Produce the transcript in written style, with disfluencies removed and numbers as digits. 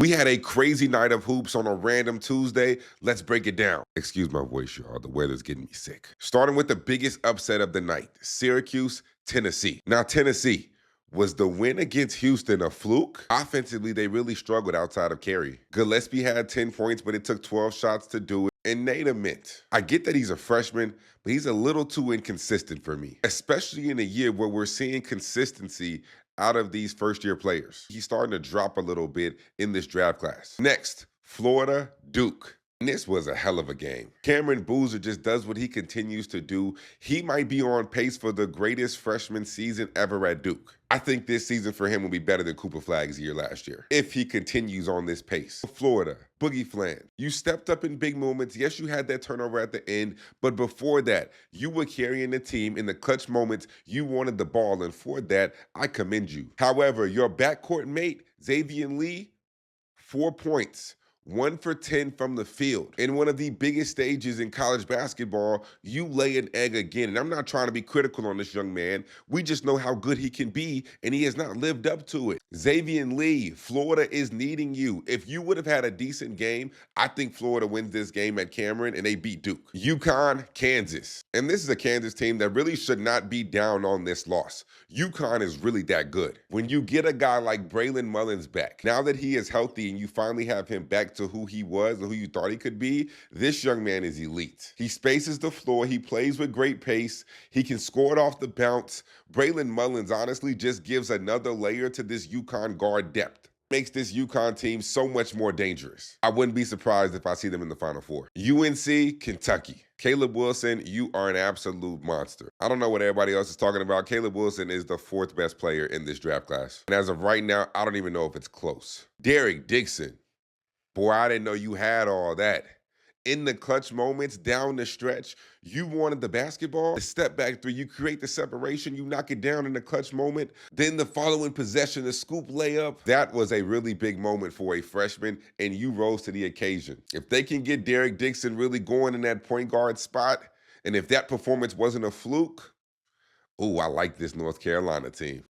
We had a crazy night of hoops on a random Tuesday. Let's break it down. Excuse my voice, y'all. The weather's getting me sick. Starting with the biggest upset of the night, Syracuse, Tennessee. Now, Tennessee, was the win against Houston a fluke? Offensively, they really struggled outside of Carey. Gillespie had 10 points, but it took 12 shots to do it. And Nate Mint. I get that he's a freshman, but he's a little too inconsistent for me, especially in a year where we're seeing consistency out of these first-year players. He's starting to drop a little bit in this draft class. Next, Florida, Duke. And this was a hell of a game. Cameron Boozer just does what he continues to do. He might be on pace for the greatest freshman season ever at Duke. I think this season for him will be better than Cooper Flagg's year last year, if he continues on this pace. Florida, Boogie Flan. You stepped up in big moments. Yes, you had that turnover at the end, but before that, you were carrying the team in the clutch moments. You wanted the ball, and for that, I commend you. However, your backcourt mate, Xavier Lee, 4 points. 1 for 10 from the field. In one of the biggest stages in college basketball, you lay an egg again. And I'm not trying to be critical on this young man. We just know how good he can be, and he has not lived up to it. Xavier Lee, Florida is needing you. If you would have had a decent game, I think Florida wins this game at Cameron, and they beat Duke. UConn, Kansas. And this is a Kansas team that really should not be down on this loss. UConn is really that good. When you get a guy like Braylon Mullins back, now that he is healthy and you finally have him back to who he was and who you thought he could be, this young man is elite. He spaces the floor. He plays with great pace. He can score it off the bounce. Braylon Mullins honestly just gives another layer to this UConn guard depth. Makes this UConn team so much more dangerous. I wouldn't be surprised if I see them in the Final Four. UNC, Kentucky. Caleb Wilson, you are an absolute monster. I don't know what everybody else is talking about. Caleb Wilson is the 4th best player in this draft class. And as of right now, I don't even know if it's close. Derek Dixon. Boy, I didn't know you had all that. In the clutch moments, down the stretch, you wanted the basketball, the step back three, you create the separation, you knock it down in the clutch moment, then the following possession, the scoop layup. That was a really big moment for a freshman, and you rose to the occasion. If they can get Derek Dixon really going in that point guard spot, and if that performance wasn't a fluke, ooh, I like this North Carolina team.